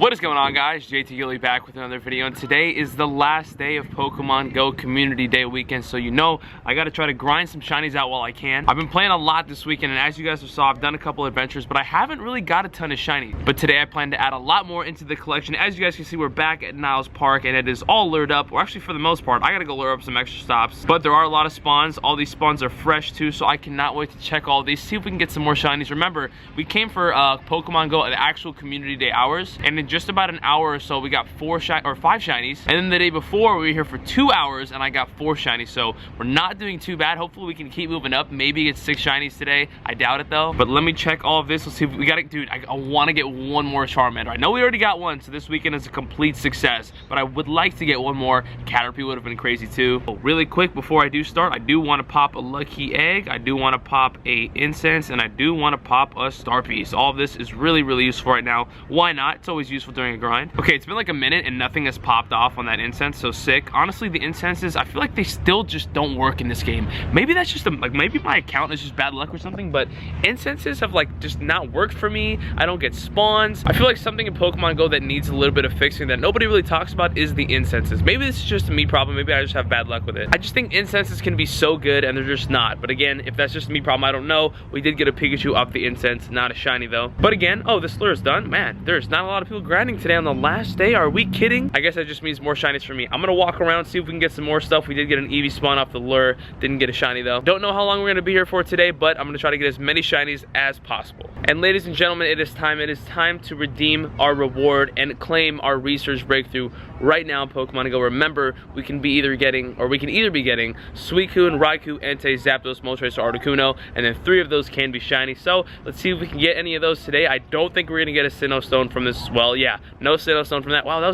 What is going on, guys? JTGily back with another video, and today is the last day of Pokemon Go Community Day weekend, so you know I gotta try to grind some shinies out while I can. I've been playing a lot this weekend, and as you guys have saw, I've done a couple adventures, but I haven't really got a ton of shinies. But today I plan to add a lot more into the collection. As you guys can see, we're back at Niles Park, and it is all lured up, or actually for the most part. I gotta go lure up some extra stops, but there are a lot of spawns. All these spawns are fresh too, so I cannot wait to check all these, see if we can get some more shinies. Remember, we came for Pokemon Go at actual Community Day hours, and in just about an hour or so we got 5 shinies, and then the day before we were here for 2 hours and I got 4 shinies, so we're not doing too bad. Hopefully we can keep moving up, maybe get 6 shinies today. I doubt it though, but let me check all of this. Let's see if we got it. Dude, I want to get one more Charmander. I know we already got one, so this weekend is a complete success, but I would like to get one more. Caterpie would have been crazy too. Oh, really quick before I do start, I do want to pop a lucky egg, I do want to pop a incense, and I do want to pop a star piece. All of this is really useful right now. Why not? It's always useful during a grind. Okay, it's been like a minute and nothing has popped off on that incense, so sick. Honestly, the incenses, I feel like they still just don't work in this game. Maybe that's just maybe my account is just bad luck or something, but incenses have like just not worked for me. I don't get spawns. I feel like something in Pokemon Go that needs a little bit of fixing that nobody really talks about is the incenses. Maybe this is just a me problem. Maybe I just have bad luck with it. I just think incenses can be so good and they're just not. But again, if that's just a me problem, I don't know. We did get a Pikachu off the incense, not a shiny though. But again, oh, this lure is done. Man, there's not a lot of people grinding today on the last day. Are we kidding? I guess that just means more shinies for me. I'm gonna walk around, see if we can get some more stuff. We did get an Eevee spawn off the lure. Didn't get a shiny though. Don't know how long we're gonna be here for today, but I'm gonna try to get as many shinies as possible. And ladies and gentlemen, it is time. It is time to redeem our reward and claim our research breakthrough right now in Pokemon Go. Remember, we can either be getting Suicune, Raikou, Entei, Zapdos, Moltres, or Articuno, and then 3 of those can be shiny. So let's see if we can get any of those today. I don't think we're gonna get a Sinnoh Stone from this. Well, yeah, no Sinnoh Stone from that. Wow, that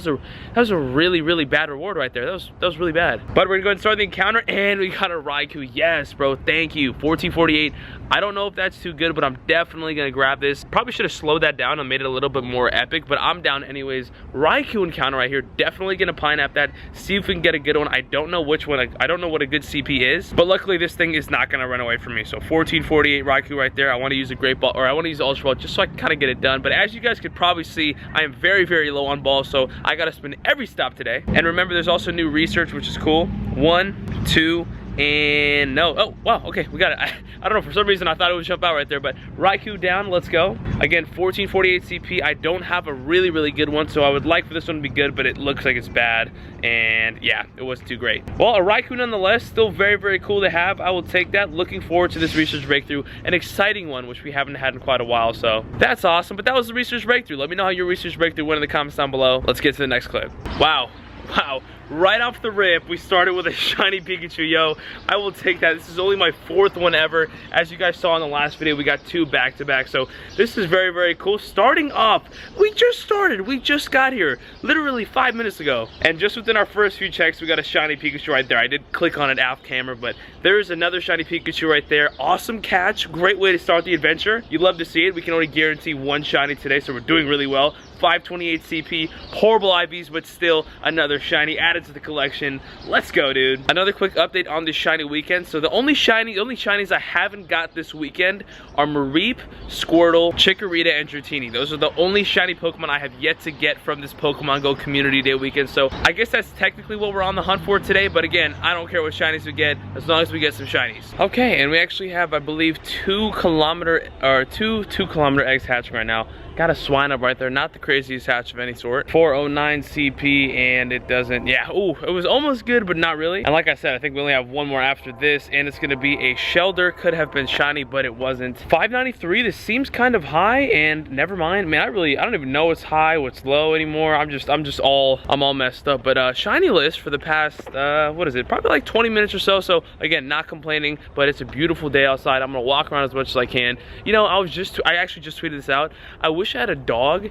was a really bad reward right there. That was really bad. But we're gonna go ahead and start the encounter, and we got a Raikou. Yes, bro, thank you. 1448. I don't know if that's too good, but I'm definitely gonna grab this. Probably should have slowed that down and made it a little bit more epic, but I'm down anyways. Raikou encounter right here. Definitely gonna pineapple that. See if we can get a good one. I don't know which one. I don't know what a good CP is, but luckily this thing is not gonna run away from me. So 1448 Raikou right there. I want to use a Great Ball, or I want to use Ultra Ball just so I can kind of get it done. But as you guys could probably see, I am very low on balls, so I gotta spend every stop today. And remember, there's also new research, which is cool. 1, 2, and no. Oh, wow, okay, we got it. I don't know, for some reason I thought it would jump out right there, but Raikou down, let's go. Again, 1448 CP. I don't have a really good one, so I would like for this one to be good, but it looks like it's bad, and yeah, it wasn't too great. Well, a Raikou nonetheless, still very cool to have. I will take that. Looking forward to this research breakthrough, an exciting one, which we haven't had in quite a while, so that's awesome. But that was the research breakthrough. Let me know how your research breakthrough went in the comments down below. Let's get to the next clip. Wow. Right off the rip, we started with a shiny Pikachu. Yo, I will take that. This is only my 4th one ever. As you guys saw in the last video, we got 2 back-to-back, so this is very cool. Starting off, we just got here literally 5 minutes ago, and just within our first few checks, we got a shiny Pikachu right there. I did click on it off camera, but there's another shiny Pikachu right there. Awesome catch, great way to start the adventure. You love to see it. We can only guarantee 1 shiny today, so we're doing really well. 528 CP, horrible IVs, but still another shiny added to the collection. Let's go, dude. Another quick update on this shiny weekend. So the only shinies I haven't got this weekend are Mareep, Squirtle, Chikorita, and Dratini. Those are the only shiny Pokemon I have yet to get from this Pokemon Go Community Day weekend. So I guess that's technically what we're on the hunt for today, but again, I don't care what shinies we get as long as we get some shinies. Okay, and we actually have, I believe, 2 kilometer eggs hatching right now. Got a swine up right there, not the craziest hatch of any sort. 409 CP, and it doesn't, yeah, ooh, it was almost good, but not really. And like I said, I think we only have 1 more after this, and it's gonna be a Shelder. Could have been shiny, but it wasn't. 593, this seems kind of high, and never mind. Man, I don't even know what's high, what's low anymore. I'm all messed up. But shiny list for the past, what is it? Probably like 20 minutes or so. So again, not complaining, but it's a beautiful day outside. I'm gonna walk around as much as I can. You know, I actually just tweeted this out. I wish I had a dog,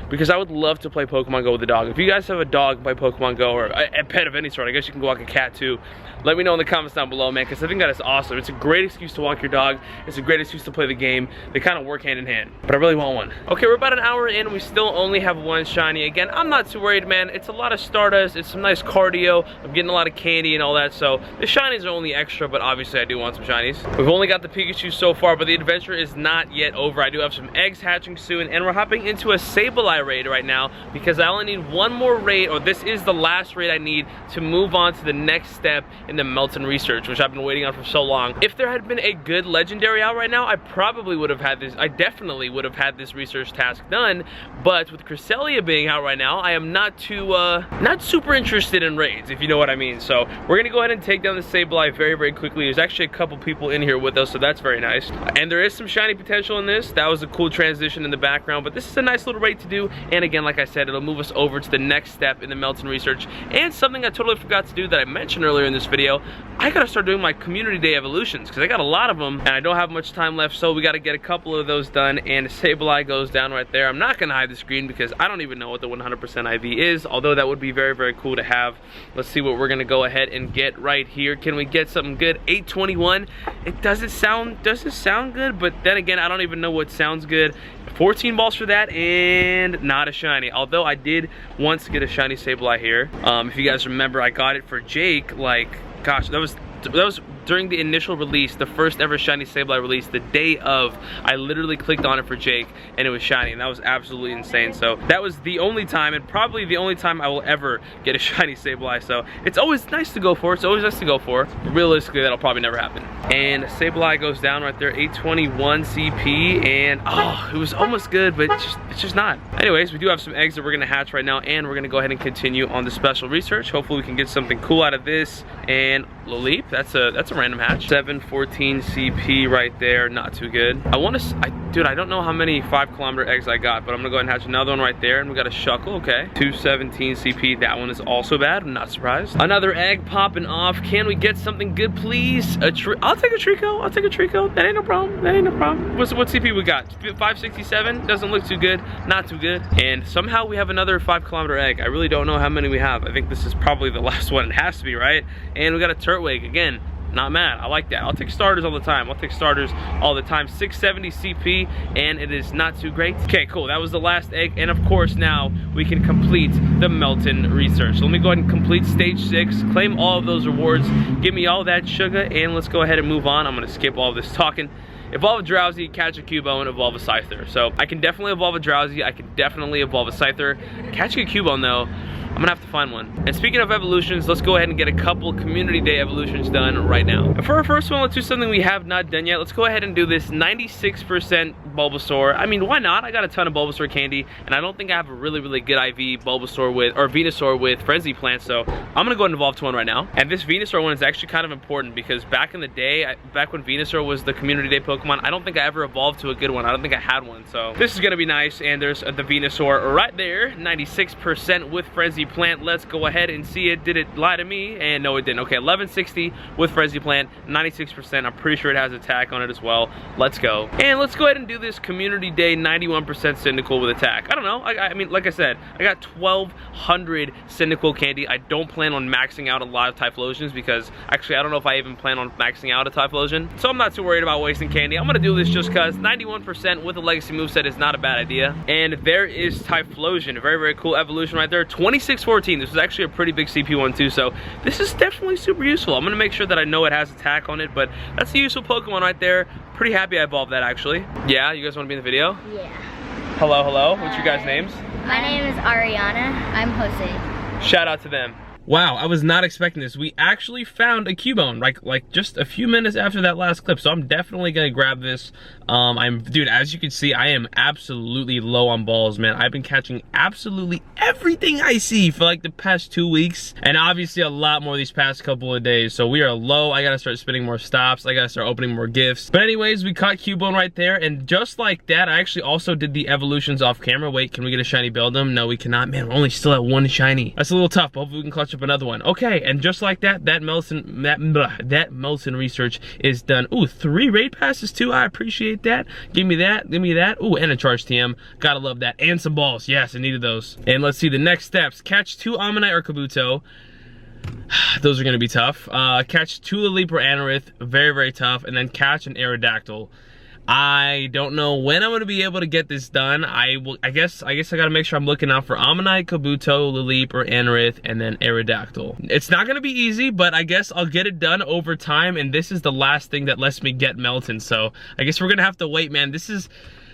because I would love to play Pokemon Go with a dog. If you guys have a dog, play Pokemon Go, or a pet of any sort, I guess you can go walk a cat too. Let me know in the comments down below, man, because I think that is awesome. It's a great excuse to walk your dog. It's a great excuse to play the game. They kind of work hand in hand, but I really want one. Okay, we're about an hour in. We still only have 1 shiny. Again, I'm not too worried, man. It's a lot of Stardust. It's some nice cardio. I'm getting a lot of candy and all that, so the shinies are only extra, but obviously I do want some shinies. We've only got the Pikachu so far, but the adventure is not yet over. I do have some eggs hatching soon, and we're hopping into a Sableye Sableye raid right now because I only need one more raid, or this is the last raid I need to move on to the next step in the Melton research, which I've been waiting on for so long. If there had been a good legendary out right now, I probably would have had this, I definitely would have had this research task done, but with Cresselia being out right now, I am not super interested in raids, if you know what I mean. So we're gonna go ahead and take down the Sableye very, very quickly. There's actually a couple people in here with us, so that's very nice. And there is some shiny potential in this. That was a cool transition in the background, but this is a nice little raid to do. And again, like I said, it'll move us over to the next step in the Melton research. And something I totally forgot to do that I mentioned earlier in this video, I gotta start doing my community day evolutions because I got a lot of them and I don't have much time left, so we gotta get a couple of those done. And Sableye goes down right there. I'm not gonna hide the screen because I don't even know what the 100% IV is, although that would be very, very cool to have. Let's see what we're gonna go ahead and get right here. Can we get something good? 821. It doesn't sound good, but then again, I don't even know what sounds good. 14 balls for that, and not a shiny. Although I did once get a shiny Sableye here. If you guys remember, I got it for Jake, like, gosh, that was during the initial release, the first ever shiny Sableye release, the day of. I literally clicked on it for Jake and it was shiny, and that was absolutely insane. So that was the only time, and probably the only time I will ever get a shiny Sableye. So it's always nice to go for. It's always nice to go for, but realistically that'll probably never happen. And Sableye goes down right there, 821 CP, and oh, it was almost good, but it's just not. Anyways, we do have some eggs that we're gonna hatch right now, and we're gonna go ahead and continue on the special research. Hopefully we can get something cool out of this. And Laleep, that's a random hatch. 714 CP right there, not too good. Dude, I don't know how many 5-kilometer eggs I got, but I'm gonna go ahead and hatch another one right there, and we got a Shuckle, okay. 217 CP, that one is also bad, I'm not surprised. Another egg popping off. Can we get something good, please? I'll take a Trico, I'll take a Trico. That ain't no problem, that ain't no problem. What CP we got? 567, doesn't look too good, not too good. And somehow we have another 5-kilometer egg. I really don't know how many we have. I think this is probably the last one, it has to be, right? And we got a Turtwig, again. Not mad, I like that. I'll take starters all the time. I'll take starters all the time. 670 CP, and it is not too great. Okay, cool, that was the last egg, and of course now we can complete the Melton research. So let me go ahead and complete stage 6, claim all of those rewards, give me all that sugar, and let's go ahead and move on. I'm gonna skip all of this talking. Evolve a Drowsy, catch a Cubone, evolve a Scyther. So I can definitely evolve a Drowsy, I can definitely evolve a Scyther. Catching a Cubone though, I'm gonna have to find one. And speaking of evolutions, let's go ahead and get a couple community day evolutions done right now. And for our first one, let's do something we have not done yet. Let's go ahead and do this 96% Bulbasaur. I mean, why not? I got a ton of Bulbasaur candy, and I don't think I have a really, really good IV Bulbasaur with, or Venusaur with Frenzy Plant, so I'm gonna go ahead and evolve to one right now. And this Venusaur one is actually kind of important because back in the day, back when Venusaur was the community day Pokemon, I don't think I ever evolved to a good one. I don't think I had one, so this is gonna be nice. And there's the Venusaur right there, 96% with Frenzy Plant. Let's go ahead and see it. Did it lie to me? And no, it didn't. Okay, 1160 with Frenzy Plant, 96%. I'm pretty sure it has attack on it as well. Let's go. And let's go ahead and do this community day 91% Cyndaquil with attack. I don't know. I mean, like I said, I got 1200 Cyndaquil candy. I don't plan on maxing out a lot of Typhlosions because actually I don't know if I even plan on maxing out a Typhlosion. So I'm not too worried about wasting candy. I'm gonna do this just because 91% with a legacy moveset is not a bad idea. And there is Typhlosion, a very, very cool evolution right there. 2614. This was actually a pretty big CP one too, so this is definitely super useful. I'm gonna make sure that I know it has attack on it, but that's a useful Pokemon right there. Pretty happy I evolved that actually. Yeah, you guys wanna be in the video? Yeah. Hello, hello. What's your guys' names? My name is Ariana. I'm Jose. Shout out to them. Wow, I was not expecting this. We actually found a Cubone, like just a few minutes after that last clip, so I'm definitely gonna grab this. Dude, as you can see, I am absolutely low on balls, man. I've been catching absolutely everything I see for like the past 2 weeks, and obviously a lot more these past couple of days, so we are low. I gotta start spinning more stops. I gotta start opening more gifts. But anyways, we caught Cubone right there, and just like that, I actually also did the evolutions off camera. Wait, can we get a shiny Beldam? No, we cannot. Man, we're only still at 1 shiny. That's a little tough, but hopefully we can clutch up another one. Okay, and just like that, that Melton research is done. Ooh, 3 raid passes too. I appreciate that. Give me that, give me that. Ooh, and a charge TM. Gotta love that. And some balls. Yes, I needed those. And let's see the next steps. Catch 2 Ammonite or Kabuto. Those are gonna be tough. Catch 2 Laleep or Anorith. Very, very tough. And then catch an Aerodactyl. I don't know when I'm gonna be able to get this done. I guess I gotta make sure I'm looking out for Ammonite, Kabuto, Laleep, or Anorith, and then Aerodactyl. It's not gonna be easy, but I guess I'll get it done over time, and this is the last thing that lets me get Melton, so I guess we're gonna have to wait, man.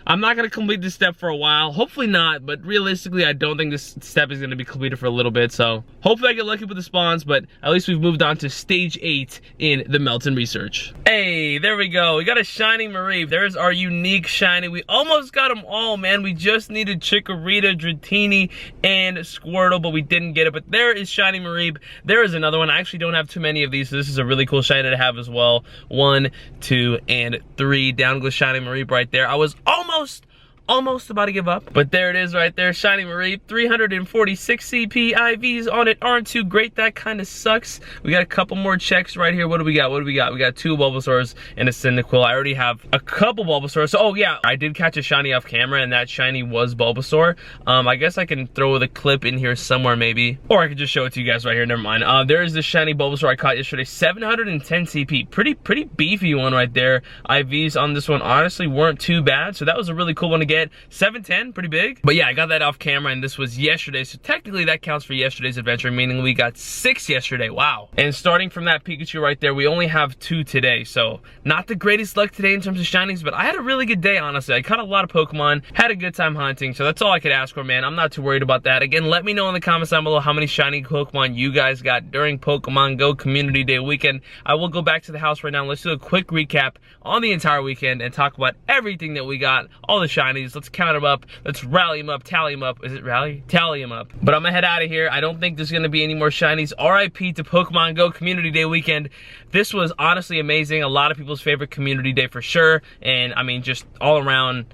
I'm not gonna complete this step for a while. Hopefully not, but realistically, I don't think this step is gonna be completed for a little bit. So hopefully I get lucky with the spawns, but at least we've moved on to stage 8 in the Melton research. Hey, there we go. We got a shiny Mareep. There's our unique shiny. We almost got them all, man. We just needed Chikorita, Dratini, and Squirtle, but we didn't get it. But there is shiny Mareep. There is another one. I actually don't have too many of these, so this is a really cool shiny to have as well. 1, 2, and 3. Down goes shiny Mareep right there. I was almost about to give up, but there it is right there. Shiny Mareep, 346 CP. IVs on it aren't too great. That kind of sucks. We got a couple more checks right here. What do we got? We got 2 Bulbasaurs and a Cyndaquil. I already have a couple Bulbasaurs. So, oh yeah, I did catch a shiny off camera, and that shiny was Bulbasaur. I guess I can throw the clip in here somewhere maybe, or I could just show it to you guys right here. Never mind. There's the shiny Bulbasaur I caught yesterday. 710 CP. Pretty beefy one right there. IVs on this one honestly weren't too bad, so that was a really cool one to get. 710, pretty big. But yeah, I got that off camera, and this was yesterday, so technically that counts for yesterday's adventure, meaning we got 6 yesterday. Wow. And starting from that Pikachu right there, we only have 2 today, so not the greatest luck today in terms of shinies, but I had a really good day, honestly. I caught a lot of Pokemon, had a good time hunting, so that's all I could ask for, man. I'm not too worried about that. Again, let me know in the comments down below how many shiny Pokemon you guys got during Pokemon Go Community Day weekend. I will go back to the house right now. Let's do a quick recap on the entire weekend and talk about everything that we got, all the shinies. Let's count them up. Let's rally them up, tally them up. Is it rally? Tally them up. But I'm gonna head out of here. I don't think there's gonna be any more shinies. RIP to Pokemon Go Community Day weekend. This was honestly amazing. A lot of people's favorite community day for sure. And I mean, just all around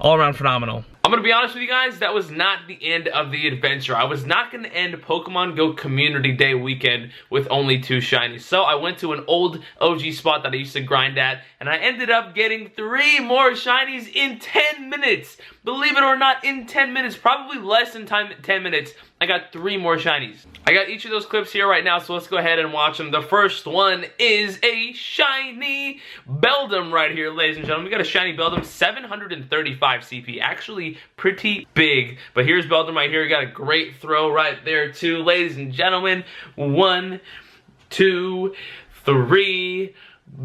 phenomenal. I'm gonna be honest with you guys, that was not the end of the adventure. I was not gonna end Pokemon Go Community Day weekend with only 2 shinies. So I went to an old OG spot that I used to grind at, and I ended up getting 3 more shinies in 10 minutes. Believe it or not, in 10 minutes, probably less than 10 minutes, I got 3 more shinies. I got each of those clips here right now, so let's go ahead and watch them. The first one is a shiny Beldam right here, ladies and gentlemen. We got a shiny Beldam, 735 CP. Actually, pretty big. But here's Beldam right here. We got a great throw right there, too. Ladies and gentlemen, 1, 2, 3...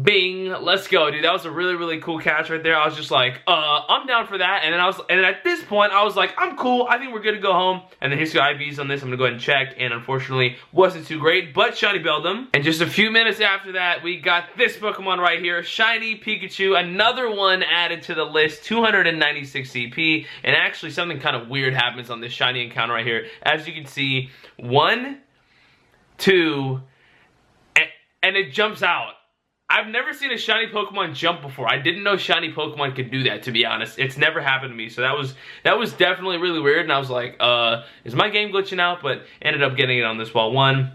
Bing, let's go, dude. That was a really cool catch right there. I was just like, I'm down for that. And then at this point, I was like, I'm cool. I think we're good to go home. And then here's the IVs on this. I'm gonna go ahead and check. And unfortunately, wasn't too great, but shiny Beldam. And just a few minutes after that, we got this Pokemon right here, shiny Pikachu. Another one added to the list, 296 CP. And actually, something kind of weird happens on this shiny encounter right here. As you can see, 1, 2, and it jumps out. I've never seen a shiny Pokemon jump before. I didn't know shiny Pokemon could do that, to be honest. It's never happened to me, so that was definitely really weird, and I was like, is my game glitching out? But ended up getting it on this wall. 1,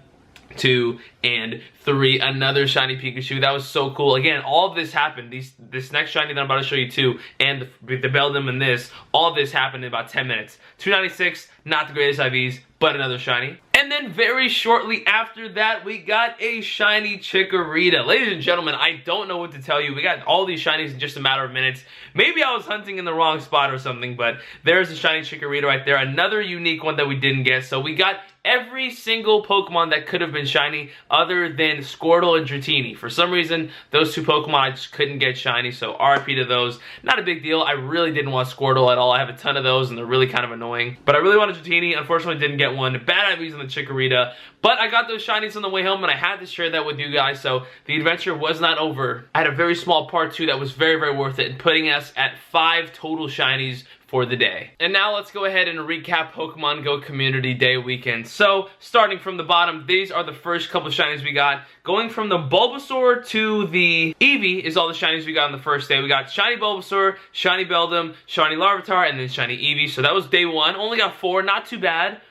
2, and 3. Another shiny Pikachu. That was so cool. Again, all of this happened. This next shiny that I'm about to show you too, and the Beldam and this, all of this happened in about 10 minutes. 296, not the greatest IVs, but another shiny. And then very shortly after that, we got a shiny Chikorita. Ladies and gentlemen, I don't know what to tell you. We got all these shinies in just a matter of minutes. Maybe I was hunting in the wrong spot or something, but there's a shiny Chikorita right there. Another unique one that we didn't get. So we got every single Pokemon that could have been shiny other than Squirtle and Dratini. For some reason, those 2 Pokemon I just couldn't get shiny, so RIP to those. Not a big deal. I really didn't want Squirtle at all. I have a ton of those, and they're really kind of annoying. But I really wanted Dratini. Unfortunately, didn't get one. Bad IVs on the Chikorita. But I got those shinies on the way home, and I had to share that with you guys, so the adventure was not over. I had a very small part 2 that was very worth it, putting us at 5 total shinies for the day. And now let's go ahead and recap Pokemon Go Community Day weekend. So, starting from the bottom, these are the first couple shinies we got. Going from the Bulbasaur to the Eevee is all the shinies we got on the first day. We got shiny Bulbasaur, shiny Beldam, shiny Larvitar, and then shiny Eevee. So that was day 1. Only got 4, not too bad.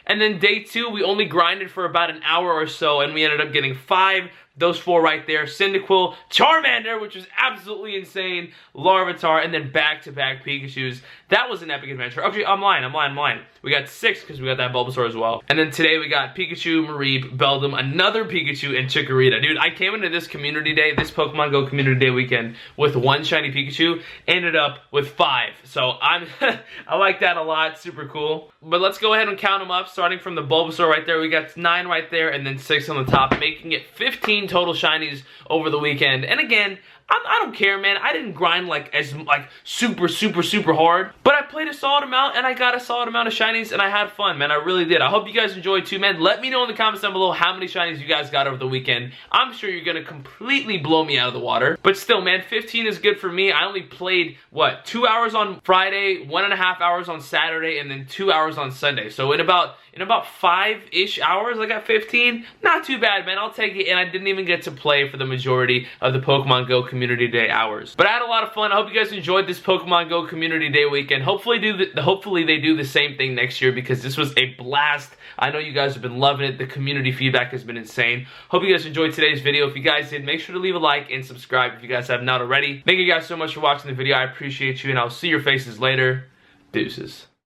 And then day 2, we only grinded for about an hour or so, and we ended up getting 5. Those 4 right there, Cyndaquil, Charmander, which was absolutely insane, Larvitar, and then back-to-back Pikachus. That was an epic adventure. Actually, I'm lying. We got 6 because we got that Bulbasaur as well. And then today we got Pikachu, Mareep, Beldam, another Pikachu, and Chikorita. Dude, I came into this community day, this Pokemon Go Community Day weekend with 1 shiny Pikachu, ended up with 5. So I like that a lot, super cool. But let's go ahead and count them up, starting from the Bulbasaur right there. We got 9 right there, and then 6 on the top, making it 15 total shinies over the weekend. And again, I don't care, man. I didn't grind like super hard, but I played a solid amount and I got a solid amount of shinies and I had fun, man. I really did. I hope you guys enjoyed too, man. Let me know in the comments down below how many shinies you guys got over the weekend. I'm sure you're gonna completely blow me out of the water, but still, man, 15 is good for me. I only played, what, 2 hours on Friday, 1.5 hours on Saturday, and then 2 hours on Sunday. So in about 5-ish hours, I got 15. Not too bad, man. I'll take it. And I didn't even get to play for the majority of the Pokemon Go Community Day hours. But I had a lot of fun. I hope you guys enjoyed this Pokemon Go Community Day weekend. Hopefully they do the same thing next year, because this was a blast. I know you guys have been loving it. The community feedback has been insane. Hope you guys enjoyed today's video. If you guys did, make sure to leave a like and subscribe if you guys have not already. Thank you guys so much for watching the video. I appreciate you, and I'll see your faces later. Deuces.